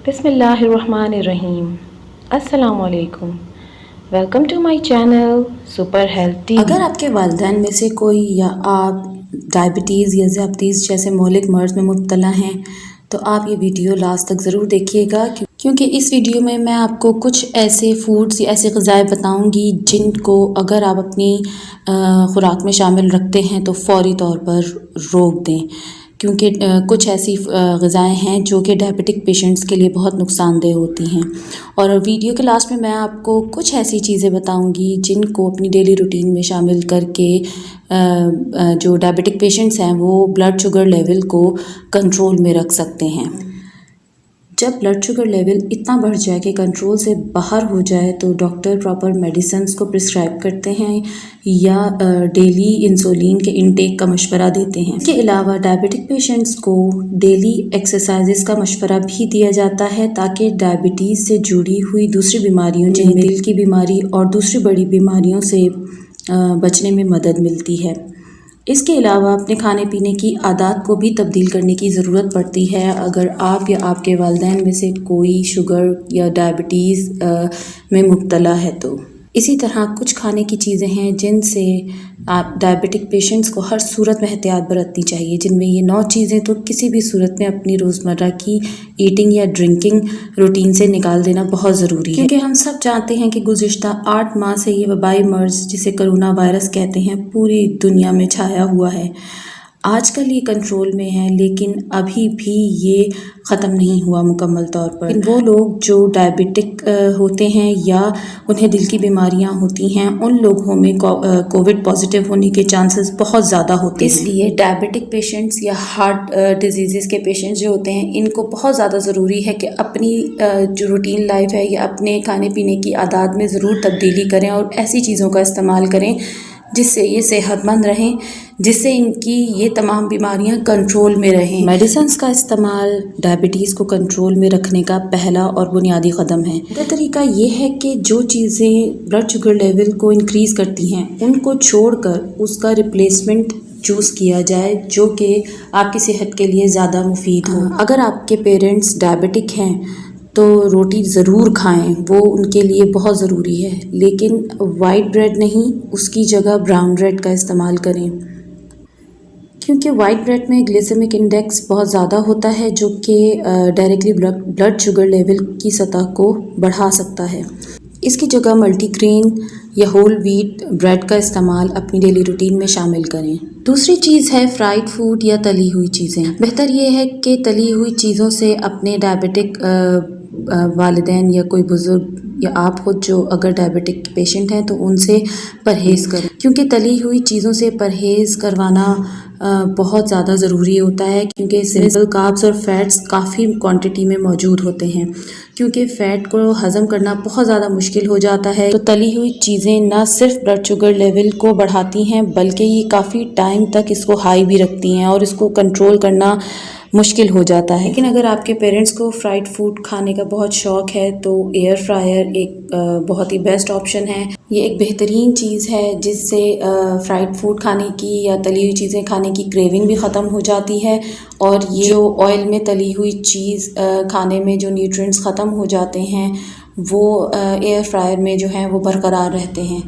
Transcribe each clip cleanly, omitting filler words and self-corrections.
بسم اللہ الرحمن الرحیم. السلام علیکم. Welcome to my channel super healthy. اگر آپ کے والدین میں سے کوئی یا آپ ڈائبٹیز یا ذیابطیس جیسے مہلک مرض میں مبتلا ہیں تو آپ یہ ویڈیو لاسٹ تک ضرور دیکھیے گا، کیونکہ اس ویڈیو میں آپ کو کچھ ایسے فوڈز یا ایسے غذائیں بتاؤں گی جن کو اگر آپ اپنی خوراک میں شامل رکھتے ہیں تو فوری طور پر روک دیں، کیونکہ کچھ ایسی غذائیں ہیں جو کہ ڈائبٹک پیشنٹس کے لیے بہت نقصان دہ ہوتی ہیں۔ اور ویڈیو کے لاسٹ میں آپ کو کچھ ایسی چیزیں بتاؤں گی جن کو اپنی ڈیلی روٹین میں شامل کر کے جو ڈائبٹک پیشنٹس ہیں وہ بلڈ شوگر لیول کو کنٹرول میں رکھ سکتے ہیں۔ جب بلڈ شوگر لیول اتنا بڑھ جائے کہ کنٹرول سے باہر ہو جائے تو ڈاکٹر پراپر میڈیسنز کو پرسکرائب کرتے ہیں یا ڈیلی انسولین کے انٹیک کا مشورہ دیتے ہیں۔ اس کے علاوہ ڈائبٹک پیشنٹس کو ڈیلی ایکسرسائزز کا مشورہ بھی دیا جاتا ہے تاکہ ڈائبٹیز سے جڑی ہوئی دوسری بیماریوں جن میں دل کی بیماری اور دوسری بڑی بیماریوں سے بچنے میں مدد ملتی ہے۔ اس کے علاوہ اپنے کھانے پینے کی عادات کو بھی تبدیل کرنے کی ضرورت پڑتی ہے اگر آپ یا آپ کے والدین میں سے کوئی شوگر یا ڈائبٹیز میں مبتلا ہے تو۔ اسی طرح کچھ کھانے کی چیزیں ہیں جن سے آپ ڈائبٹک پیشنٹس کو ہر صورت میں احتیاط برتنی چاہیے، جن میں یہ 9 چیزیں تو کسی بھی صورت میں اپنی روزمرہ کی ایٹنگ یا ڈرنکنگ روٹین سے نکال دینا بہت ضروری ہے، کیونکہ ہم سب جانتے ہیں کہ گزشتہ 8 ماہ سے یہ وبائی مرض جسے کرونا وائرس کہتے ہیں پوری دنیا میں چھایا ہوا ہے۔ آج کل یہ کنٹرول میں ہے لیکن ابھی بھی یہ ختم نہیں ہوا مکمل طور پر۔ وہ لوگ جو ڈائبٹک ہوتے ہیں یا انہیں دل کی بیماریاں ہوتی ہیں ان لوگوں میں کووڈ پازیٹیو ہونے کے چانسز بہت زیادہ ہوتے ہیں۔ اس لیے ڈائبٹک پیشنٹس یا ہارٹ ڈیزیزز کے پیشنٹس جو ہوتے ہیں ان کو بہت زیادہ ضروری ہے کہ اپنی جو روٹین لائف ہے یا اپنے کھانے پینے کی عادات میں ضرور تبدیلی کریں اور ایسی چیزوں کا استعمال کریں جس سے یہ صحت مند رہیں، جس سے ان کی یہ تمام بیماریاں کنٹرول میں رہیں۔ میڈیسنز کا استعمال ڈائبٹیز کو کنٹرول میں رکھنے کا پہلا اور بنیادی قدم ہے۔ دوسرا طریقہ یہ ہے کہ جو چیزیں بلڈ شوگر لیول کو انکریز کرتی ہیں ان کو چھوڑ کر اس کا ریپلیسمنٹ چوز کیا جائے جو کہ آپ کی صحت کے لیے زیادہ مفید ہو۔ اگر آپ کے پیرنٹس ڈائبٹک ہیں تو روٹی ضرور کھائیں، وہ ان کے لیے بہت ضروری ہے، لیکن وائٹ بریڈ نہیں، اس کی جگہ براؤن بریڈ کا استعمال کریں، کیونکہ وائٹ بریڈ میں گلیسیمک انڈیکس بہت زیادہ ہوتا ہے جو کہ ڈائریکٹلی بلڈ شوگر لیول کی سطح کو بڑھا سکتا ہے۔ اس کی جگہ ملٹی گرین یا ہول ویٹ بریڈ کا استعمال اپنی ڈیلی روٹین میں شامل کریں۔ دوسری چیز ہے فرائیڈ فوڈ یا تلی ہوئی چیزیں۔ بہتر یہ ہے کہ تلی ہوئی چیزوں سے اپنے ڈائبٹک والدین یا کوئی بزرگ یا آپ خود جو اگر ڈائبٹک پیشنٹ ہیں تو ان سے پرہیز کریں، کیونکہ تلی ہوئی چیزوں سے پرہیز کروانا بہت زیادہ ضروری ہوتا ہے، کیونکہ سمپل کاربس اور فیٹس کافی کوانٹٹی میں موجود ہوتے ہیں۔ کیونکہ فیٹ کو ہضم کرنا بہت زیادہ مشکل ہو جاتا ہے تو تلی ہوئی چیزیں نہ صرف بلڈ شوگر لیول کو بڑھاتی ہیں بلکہ یہ کافی ٹائم تک اس کو ہائی بھی رکھتی ہیں اور اس کو کنٹرول کرنا مشکل ہو جاتا ہے۔ لیکن اگر آپ کے پیرنٹس کو فرائیڈ فوڈ کھانے کا بہت شوق ہے تو ایئر فرائر ایک بہت ہی بیسٹ آپشن ہے۔ یہ ایک بہترین چیز ہے جس سے فرائیڈ فوڈ کھانے کی یا تلی ہوئی چیزیں کھانے کی کریونگ بھی ختم ہو جاتی ہے، اور یہ جو آئل میں تلی ہوئی چیز کھانے میں جو نیوٹرینٹس ختم ہو جاتے ہیں وہ ایئر فرائر میں جو ہیں وہ برقرار رہتے ہیں۔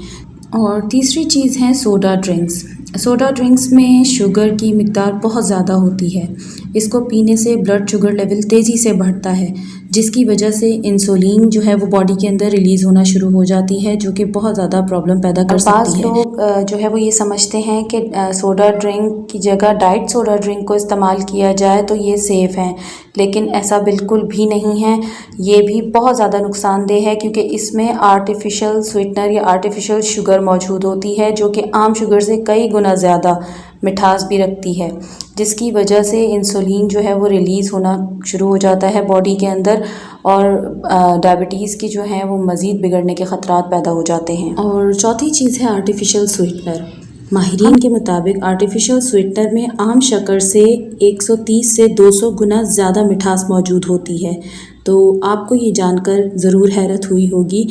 اور تیسری چیز ہے سوڈا ڈرنکس۔ سوڈا ڈرنکس میں شوگر کی مقدار بہت زیادہ ہوتی ہے، اس کو پینے سے بلڈ شوگر لیول تیزی سے بڑھتا ہے جس کی وجہ سے انسولین جو ہے وہ باڈی کے اندر ریلیز ہونا شروع ہو جاتی ہے جو کہ بہت زیادہ پرابلم پیدا کر سکتی ہے۔ بعض لوگ جو ہے وہ یہ سمجھتے ہیں کہ سوڈا ڈرنک کی جگہ ڈائٹ سوڈا ڈرنک کو استعمال کیا جائے تو یہ سیف ہے، لیکن ایسا بالکل بھی نہیں ہے۔ یہ بھی بہت زیادہ نقصان دہ ہے کیونکہ اس میں آرٹیفیشل سویٹنر یا آرٹیفیشل شوگر موجود ہوتی ہے جو کہ عام شوگر سے کئی گنا زیادہ مٹھاس بھی رکھتی ہے، جس کی وجہ سے انسولین جو ہے وہ ریلیز ہونا شروع ہو جاتا ہے باڈی کے اندر اور ڈائبٹیز کی جو ہیں وہ مزید بگڑنے کے خطرات پیدا ہو جاتے ہیں۔ اور چوتھی چیز ہے آرٹیفیشل سویٹنر۔ ماہرین کے مطابق آرٹیفیشل سویٹنر میں عام شکر سے 130 سے 200 گنا زیادہ مٹھاس موجود ہوتی ہے، تو آپ کو یہ جان کر ضرور حیرت ہوئی ہوگی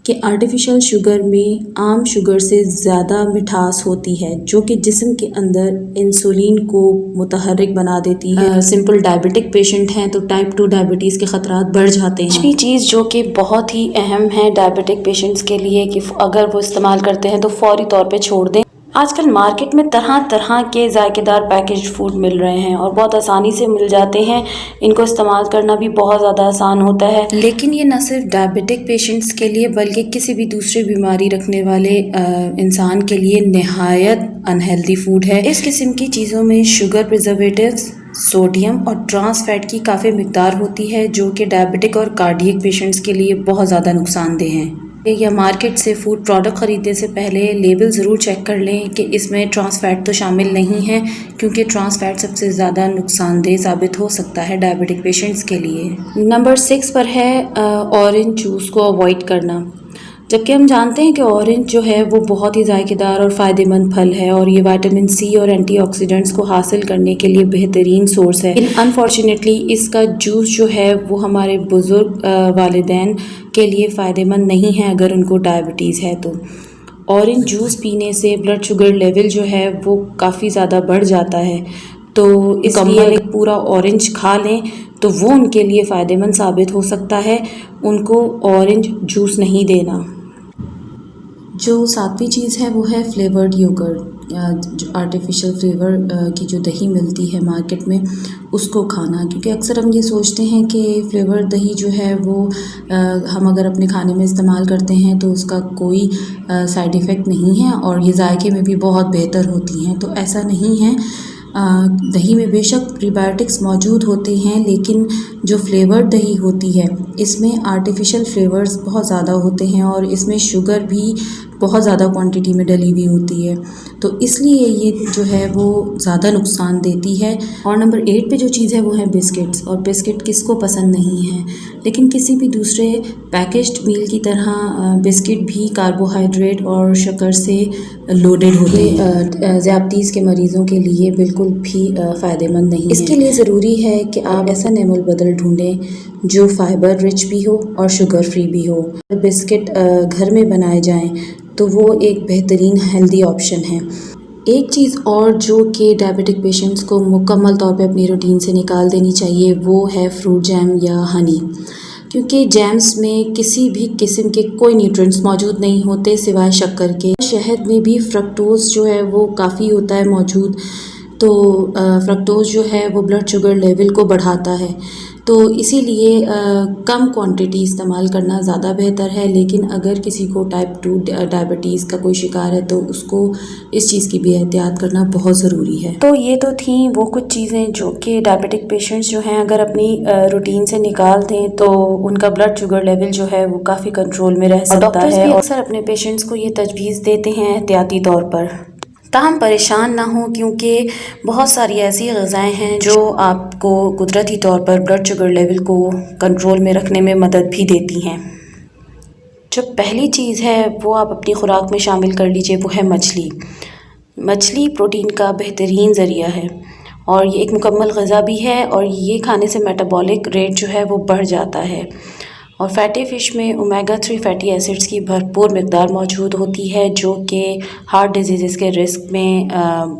کہ آرٹیفیشل شوگر میں عام شوگر سے زیادہ مٹھاس ہوتی ہے جو کہ جسم کے اندر انسولین کو متحرک بنا دیتی ہے۔ سمپل ڈائبٹک پیشنٹ ہیں تو ٹائپ 2 ڈائبٹیز کے خطرات بڑھ جاتے ہیں۔ پانچویں چیز جو کہ بہت ہی اہم ہے ڈائبٹک پیشنٹس کے لیے کہ اگر وہ استعمال کرتے ہیں تو فوری طور پہ چھوڑ دیں۔ آج کل مارکیٹ میں طرح طرح کے ذائقے دار پیکیج فوڈ مل رہے ہیں اور بہت آسانی سے مل جاتے ہیں، ان کو استعمال کرنا بھی بہت زیادہ آسان ہوتا ہے، لیکن یہ نہ صرف ڈائبٹک پیشنٹس کے لیے بلکہ کسی بھی دوسری بیماری رکھنے والے انسان کے لیے نہایت انہیلدی فوڈ ہے۔ اس قسم کی چیزوں میں شوگر پریزرویٹیوز، سوڈیم اور ٹرانس فیٹ کی کافی مقدار ہوتی ہے جو کہ ڈائبٹک اور کارڈیک پیشنٹس کے لیے بہت زیادہ نقصان دہ ہیں۔ یا مارکیٹ سے فوڈ پروڈکٹ خریدنے سے پہلے لیبل ضرور چیک کر لیں کہ اس میں ٹرانس فیٹ تو شامل نہیں ہے، کیونکہ ٹرانس فیٹ سب سے زیادہ نقصان دہ ثابت ہو سکتا ہے ڈائبٹک پیشنٹس کے لیے۔ نمبر 6 پر ہے اورنج جوس کو اوائڈ کرنا۔ جبکہ ہم جانتے ہیں کہ اورنج جو ہے وہ بہت ہی ذائقے دار اور فائدہ مند پھل ہے اور یہ وٹامن سی اور اینٹی آکسیڈنٹس کو حاصل کرنے کے لیے بہترین سورس ہے، لیکن انفارچونیٹلی اس کا جوس جو ہے وہ ہمارے بزرگ والدین کے لیے فائدہ مند نہیں ہے اگر ان کو ڈائبٹیز ہے تو۔ اورنج جوس پینے سے بلڈ شوگر لیول جو ہے وہ کافی زیادہ بڑھ جاتا ہے، تو اس لیے پورا اورنج کھا لیں تو وہ ان کے لیے فائدہ مند ثابت ہو سکتا ہے، ان کو اورنج جوس نہیں دینا۔ جو 7ویں چیز ہے وہ ہے فلیورڈ یوگرٹ، یا جو آرٹیفیشل فلیور کی جو دہی ملتی ہے مارکیٹ میں اس کو کھانا، کیونکہ اکثر ہم یہ سوچتے ہیں کہ فلیور دہی جو ہے وہ ہم اگر اپنے کھانے میں استعمال کرتے ہیں تو اس کا کوئی سائیڈ ایفیکٹ نہیں ہے اور یہ ذائقے میں بھی بہت بہتر ہوتی ہیں، تو ایسا نہیں ہے۔ دہی میں بے شک پری بایوٹکس موجود ہوتے ہیں، لیکن جو فلیورڈ دہی ہوتی ہے اس میں آرٹیفیشل فلیورز بہت زیادہ ہوتے ہیں اور اس میں شوگر بھی بہت زیادہ کوانٹٹی میں ڈلی ہوئی ہوتی ہے، تو اس لیے یہ جو ہے وہ زیادہ نقصان دیتی ہے۔ اور نمبر 8 پہ جو چیز ہے وہ ہے بسکٹس، اور بسکٹ کس کو پسند نہیں ہے، لیکن کسی بھی دوسرے پیکیجڈ میل کی طرح بسکٹ بھی کاربوہائیڈریٹ اور شکر سے لوڈڈ ہوتے ہیں، ذیابطیس کے مریضوں کے لیے بالکل بھی فائدہ مند نہیں ہے۔ اس کے لیے ضروری ہے کہ آپ ایسا نعم البدل ڈھونڈیں جو فائبر رچ بھی ہو اور شوگر فری بھی ہو۔ بسکٹ گھر میں بنائے جائیں تو وہ ایک بہترین ہیلدی آپشن ہے۔ ایک چیز اور جو کہ ڈائبٹک پیشنٹس کو مکمل طور پہ اپنی روٹین سے نکال دینی چاہیے وہ ہے فروٹ جیم یا ہنی، کیونکہ جیمز میں کسی بھی قسم کے کوئی نیوٹرینٹس موجود نہیں ہوتے سوائے شکر کے۔ شہد میں بھی فرکٹوز جو ہے وہ کافی ہوتا ہے موجود، تو فرکٹوز جو ہے وہ بلڈ شوگر لیول کو بڑھاتا ہے، تو اسی لیے کم کوانٹٹی استعمال کرنا زیادہ بہتر ہے، لیکن اگر کسی کو ٹائپ 2 ڈائبٹیز کا کوئی شکار ہے تو اس کو اس چیز کی بھی احتیاط کرنا بہت ضروری ہے۔ تو یہ تو تھیں وہ کچھ چیزیں جو کہ ڈائبٹک پیشنٹس جو ہیں اگر اپنی روٹین سے نکال دیں تو ان کا بلڈ شوگر لیول جو ہے وہ کافی کنٹرول میں رہ سکتا ہے، اور اکثر اپنے پیشنٹس کو یہ تجویز دیتے ہیں احتیاطی طور پر۔ تاہم پریشان نہ ہوں، کیونکہ بہت ساری ایسی غذائیں ہیں جو آپ کو قدرتی طور پر بلڈ شوگر لیول کو کنٹرول میں رکھنے میں مدد بھی دیتی ہیں۔ جو پہلی چیز ہے وہ آپ اپنی خوراک میں شامل کر لیجئے، وہ ہے مچھلی۔ مچھلی پروٹین کا بہترین ذریعہ ہے اور یہ ایک مکمل غذا بھی ہے، اور یہ کھانے سے میٹابولک ریٹ جو ہے وہ بڑھ جاتا ہے، اور فیٹی فش میں اومیگا 3 فیٹی ایسڈز کی بھرپور مقدار موجود ہوتی ہے جو کہ ہارٹ ڈیزیزز کے رسک میں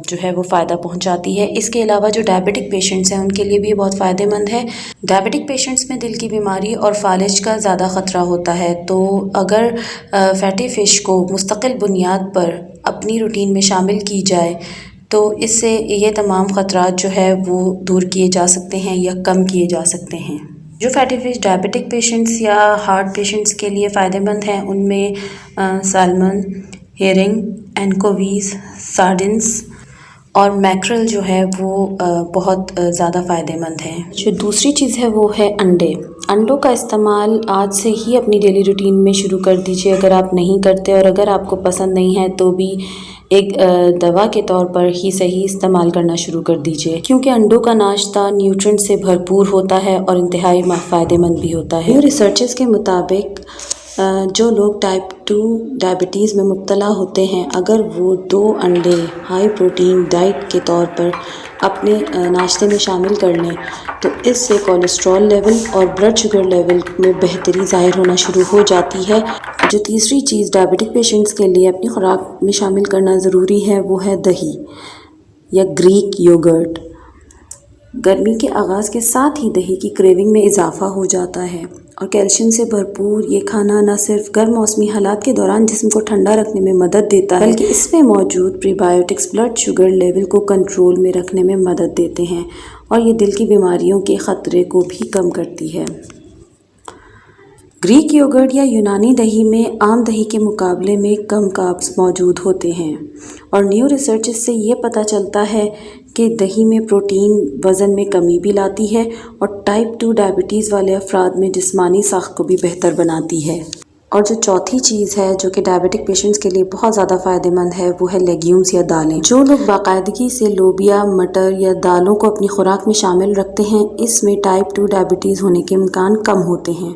جو ہے وہ فائدہ پہنچاتی ہے۔ اس کے علاوہ جو ڈائبٹک پیشنٹس ہیں ان کے لیے بھی بہت فائدہ مند ہے۔ ڈائبٹک پیشنٹس میں دل کی بیماری اور فالج کا زیادہ خطرہ ہوتا ہے، تو اگر فیٹی فش کو مستقل بنیاد پر اپنی روٹین میں شامل کی جائے تو اس سے یہ تمام خطرات جو ہے وہ دور کیے جا سکتے ہیں یا کم کیے جا سکتے ہیں۔ جو فیٹی فش ڈائبٹک پیشنٹس یا ہارٹ پیشنٹس کے لیے فائدہ مند ہیں ان میں سالمن، ہیرنگ، اینکوویز، سارڈنس اور میکرل جو ہے وہ بہت زیادہ فائدہ مند ہیں۔ جو دوسری چیز ہے وہ ہے انڈے۔ انڈوں کا استعمال آج سے ہی اپنی ڈیلی روٹین میں شروع کر دیجیے اگر آپ نہیں کرتے، اور اگر آپ کو پسند نہیں ہے تو بھی ایک دوا کے طور پر ہی صحیح استعمال کرنا شروع کر دیجیے، کیونکہ انڈوں کا ناشتہ نیوٹرینٹ سے بھرپور ہوتا ہے اور انتہائی فائدہ مند بھی ہوتا ہے۔ ریسرچز کے مطابق جو لوگ ٹائپ 2 ڈائبٹیز میں مبتلا ہوتے ہیں، اگر وہ 2 انڈے ہائی پروٹین ڈائٹ کے طور پر اپنے ناشتے میں شامل کر لیں تو اس سے کولیسٹرول لیول اور بلڈ شوگر لیول میں بہتری ظاہر ہونا شروع ہو جاتی ہے۔ جو تیسری چیز ڈائبٹک پیشنٹس کے لیے اپنی خوراک میں شامل کرنا ضروری ہے وہ ہے دہی یا گریک یوگرٹ۔ گرمی کے آغاز کے ساتھ ہی دہی کی کریونگ میں اضافہ ہو جاتا ہے اور کیلشیم سے بھرپور یہ کھانا نہ صرف گرم موسمی حالات کے دوران جسم کو ٹھنڈا رکھنے میں مدد دیتا ہے بلکہ اس میں موجود پری بایوٹکس بلڈ شوگر لیول کو کنٹرول میں رکھنے میں مدد دیتے ہیں اور یہ دل کی بیماریوں کے خطرے کو بھی کم کرتی ہے۔ گریک یوگرٹ یا یونانی دہی میں عام دہی کے مقابلے میں کم کاربز موجود ہوتے ہیں اور نیو ریسرچ سے یہ پتہ چلتا ہے کہ دہی میں پروٹین وزن میں کمی بھی لاتی ہے اور ٹائپ 2 ڈائبٹیز والے افراد میں جسمانی ساخت کو بھی بہتر بناتی ہے۔ اور جو چوتھی چیز ہے جو کہ ڈائبٹک پیشنٹس کے لیے بہت زیادہ فائدہ مند ہے وہ ہے لیگیومز یا دالیں۔ جو لوگ باقاعدگی سے لوبیا، مٹر یا دالوں کو اپنی خوراک میں شامل رکھتے ہیں اس میں ٹائپ 2 ڈائبٹیز ہونے کے امکان کم ہوتے ہیں۔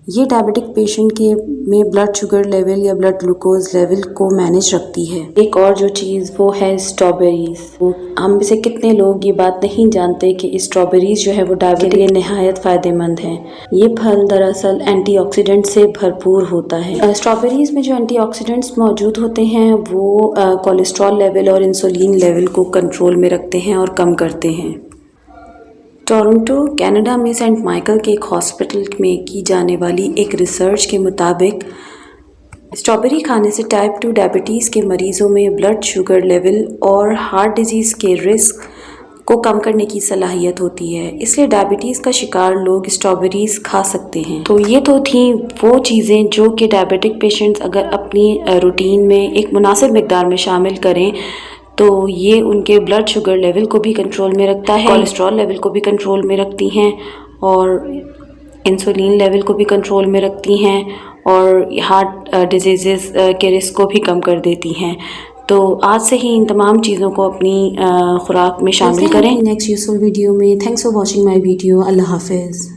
یہ ڈائبٹک پیشنٹ کے میں بلڈ شوگر لیول یا بلڈ گلوکوز لیول کو مینیج رکھتی ہے۔ ایک اور جو چیز وہ ہے اسٹرابیریز۔ ہم میں سے کتنے لوگ یہ بات نہیں جانتے کہ اسٹرابیریز جو ہے وہ ڈائبٹک کے لیے نہایت فائدہ مند ہیں۔ یہ پھل دراصل اینٹی آکسیڈنٹ سے بھرپور ہوتا ہے۔ اسٹرابیریز میں جو اینٹی آکسیڈنٹس موجود ہوتے ہیں وہ کولیسٹرول لیول اور انسولین لیول کو کنٹرول میں رکھتے ہیں اور کم کرتے ہیں۔ ٹورنٹو، کینیڈا میں سینٹ مائیکل کے ایک ہاسپٹل میں کی جانے والی ایک ریسرچ کے مطابق اسٹرابیری کھانے سے ٹائپ 2 ڈائبٹیز کے مریضوں میں بلڈ شوگر لیول اور ہارٹ ڈیزیز کے رسک کو کم کرنے کی صلاحیت ہوتی ہے، اس لیے ڈائبٹیز کا شکار لوگ اسٹرابیریز کھا سکتے ہیں۔ تو یہ تو تھیں وہ چیزیں جو کہ ڈائبٹک پیشنٹس اگر اپنی روٹین میں ایک مناسب مقدار میں شامل کریں تو یہ ان کے بلڈ شوگر لیول کو بھی کنٹرول میں رکھتا ہے، کولیسٹرول لیول کو بھی کنٹرول میں رکھتی ہیں اور انسولین لیول کو بھی کنٹرول میں رکھتی ہیں اور ہارٹ ڈیزیزز کے رسک کو بھی کم کر دیتی ہیں۔ تو آج سے ہی ان تمام چیزوں کو اپنی خوراک میں شامل کریں۔ نیکسٹ یوزفل ویڈیو میں thanks for watching my video. اللہ حافظ۔